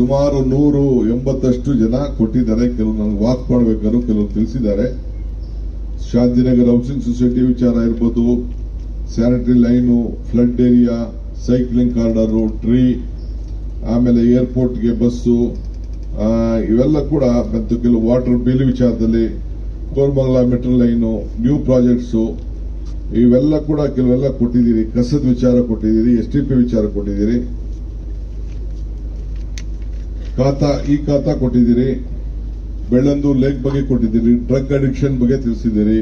ಸುಮಾರು 180 ಜನ ಕೊಟ್ಟಿದ್ದಾರೆ. ಕೆಲವರು ನನಗೆ ವಾಕ್ ಮಾಡಬೇಕಾದ್ರು ಕೆಲವರು ತಿಳಿಸಿದ್ದಾರೆ. ಶಾಂತಿನಗರ್ ಹೌಸಿಂಗ್ ಸೊಸೈಟಿ ವಿಚಾರ ಇರ್ಬೋದು, sanitary line, flood area, cycling corridor, tree, ಆಮೇಲೆ ಏರ್ಪೋರ್ಟ್ಗೆ ಬಸ್ಸು, ಇವೆಲ್ಲ ಕೂಡ ಮತ್ತು ಕೆಲವು ವಾಟರ್ ಬಿಲ್ ವಿಚಾರದಲ್ಲಿ, Koramangala metro line, new projects, ಇವೆಲ್ಲ ಕೂಡ ಕೆಲವೆಲ್ಲ ಕೊಟ್ಟಿದ್ದೀರಿ. ಕಸದ ವಿಚಾರ ಕೊಟ್ಟಿದ್ದೀರಿ, STP ವಿಚಾರ ಕೊಟ್ಟಿದ್ದೀರಿ, ಈ ಖಾತಾ ಕೊಟ್ಟಿದ್ದೀರಿ, ಬೆಳ್ಳಂದೂರು ಲೇಕ್ ಬಗ್ಗೆ ಕೊಟ್ಟಿದ್ದೀರಿ, ಡ್ರಗ್ ಅಡಿಕ್ಷನ್ ಬಗ್ಗೆ ತಿಳಿಸಿದ್ದೀರಿ,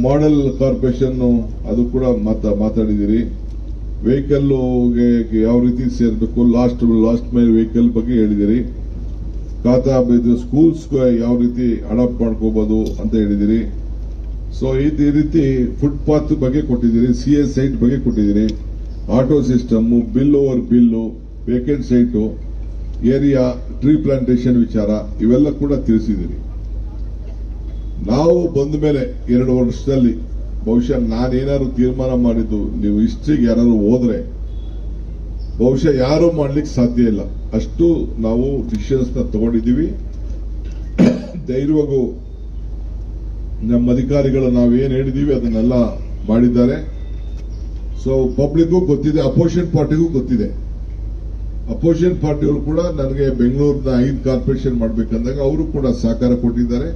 ಮಾಡೆಲ್ ಕಾರ್ಪೊರೇಷನ್ ಅದು ಕೂಡ ಮಾತಾಡಿದ್ದೀರಿ, ವೆಹಿಕಲ್ಗೆ ಯಾವ ರೀತಿ ಸೇರಬೇಕು, ಲಾಸ್ಟ್ ಮೈಲ್ ವೆಹಿಕಲ್ ಬಗ್ಗೆ ಹೇಳಿದಿರಿ, ಖಾತಾ ಸ್ಕೂಲ್ಸ್ ಯಾವ ರೀತಿ ಅಡಾಪ್ಟ್ ಮಾಡ್ಕೋಬಹುದು ಅಂತ ಹೇಳಿದಿರಿ. ಸೊ ಈ ರೀತಿ ಫುಟ್ಪಾತ್ ಬಗ್ಗೆ ಕೊಟ್ಟಿದ್ದೀರಿ, CS ಸೈಟ್ ಬಗ್ಗೆ ಕೊಟ್ಟಿದ್ದೀರಿ, auto system, bill over bill, vacant site, area, tree plantation ವಿಚಾರ ಇವೆಲ್ಲ ಕೂಡ ತಿಳಿಸಿದ್ದೀರಿ. ನಾವು ಬಂದ ಮೇಲೆ 2 ವರ್ಷದಲ್ಲಿ ಬಹುಶಃ ನಾನೇನಾದ್ರು ತೀರ್ಮಾನ ಮಾಡಿದ್ದು ನೀವು ಹಿಸ್ಟ್ರಿಗೆ ಯಾರು ಹೋದ್ರೆ ಬಹುಶಃ ಯಾರು ಮಾಡ್ಲಿಕ್ಕೆ ಸಾಧ್ಯ ಇಲ್ಲ. ಅಷ್ಟು ನಾವು ಡಿಸಿಷನ್ಸ್ ತಗೊಂಡಿದ್ದೀವಿ. ಧೈರ್ಯವಾಗೂ ನಮ್ಮ ಅಧಿಕಾರಿಗಳು ನಾವೇನು ಹೇಳಿದೀವಿ ಅದನ್ನೆಲ್ಲ ಮಾಡಿದ್ದಾರೆ. ಸೊ ಪಬ್ಲಿಕ್ಗೂ ಗೊತ್ತಿದೆ, ಅಪೋಸಿಷನ್ ಪಾರ್ಟಿಗೂ ಗೊತ್ತಿದೆ. ಅಪೋಸಿಷನ್ ಪಾರ್ಟಿಯವರು ಕೂಡ ನನಗೆ ಬೆಂಗಳೂರಿನ 5 ಕಾರ್ಪೊರೇಷನ್ ಮಾಡಬೇಕಂದಾಗ ಅವರು ಕೂಡ ಸಹಕಾರ ಕೊಟ್ಟಿದ್ದಾರೆ.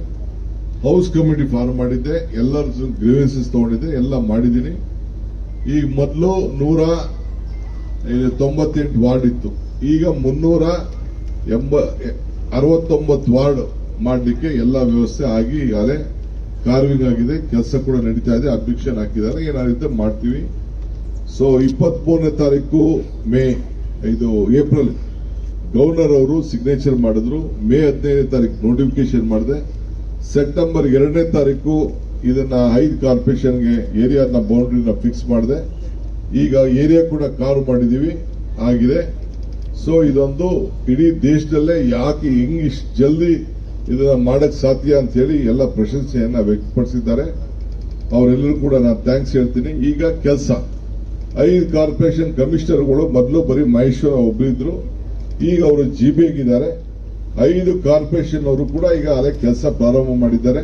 ಹೌಸ್ ಕಮಿಟಿ ಫಾರ್ಮ್ ಮಾಡಿದ್ದೆ, ಎಲ್ಲರ ಗ್ರೀವೆನ್ಸಸ್ ತಗೊಂಡಿದ್ದೆ, ಎಲ್ಲ ಮಾಡಿದ್ದೀನಿ. ಈಗ ಮೊದಲು 198 ವಾರ್ಡ್ ಇತ್ತು, ಈಗ 369 ವಾರ್ಡ್ ಮಾಡಲಿಕ್ಕೆ ಎಲ್ಲ ವ್ಯವಸ್ಥೆ ಆಗಿ ಈಗಾಗಲೇ ಕಾರ್ವಿಂಗ್ ಆಗಿದೆ, ಕೆಲಸ ಕೂಡ ನಡೀತಾ ಇದೆ, ಅಬ್ಜೆಕ್ಷನ್ ಹಾಕಿದ್ದಾರೆ, ಏನಾಗುತ್ತೆ ಮಾಡ್ತೀವಿ. ಸೊ 23ನೇ ತಾರೀಕು ಏಪ್ರಿಲ್ ಗವರ್ನರ್ ಅವರು ಸಿಗ್ನೇಚರ್ ಮಾಡಿದ್ರು. ಮೇ 15ನೇ ತಾರೀಕು ನೋಟಿಫಿಕೇಶನ್ ಮಾಡಿದೆ. ಸೆಪ್ಟೆಂಬರ್ 2ನೇ ತಾರೀಕು ಇದನ್ನ 5 ಕಾರ್ಪೊರೇಷನ್ಗೆ ಏರಿಯಾನ ಬೌಂಡ್ರಿನ ಫಿಕ್ಸ್ ಮಾಡಿದೆ. ಈಗ ಏರಿಯಾ ಕೂಡ ಕಾರು ಮಾಡಿದೀವಿ, ಆಗಿದೆ. ಸೊ ಇದೊಂದು ಇಡೀ ದೇಶದಲ್ಲೇ ಯಾಕೆ ಇಷ್ಟು ಜಲ್ದಿ ಇದನ್ನ ಮಾಡಕ್ ಸಾಧ್ಯ ಅಂತ ಹೇಳಿ ಎಲ್ಲ ಪ್ರಶಂಸೆಯನ್ನ ವ್ಯಕ್ತಪಡಿಸಿದ್ದಾರೆ. ಅವರೆಲ್ಲರೂ ಕೂಡ ನಾನು ಥ್ಯಾಂಕ್ಸ್ ಹೇಳ್ತೀನಿ. ಈಗ ಕೆಲಸ 5 ಕಾರ್ಪೊರೇಷನ್ ಕಮಿಷನರ್ಗಳು ಮೊದಲು ಬರೀ ಮಹೇಶ್ವರ ಒಬ್ಬರಿದ್ರು, ಈಗ ಅವರು GB ಆಗಿದ್ದಾರೆ. 5 ಕಾರ್ಪೊರೇಷನ್ ಅವರು ಕೂಡ ಈಗ ಕೆಲಸ ಪ್ರಾರಂಭ ಮಾಡಿದ್ದಾರೆ.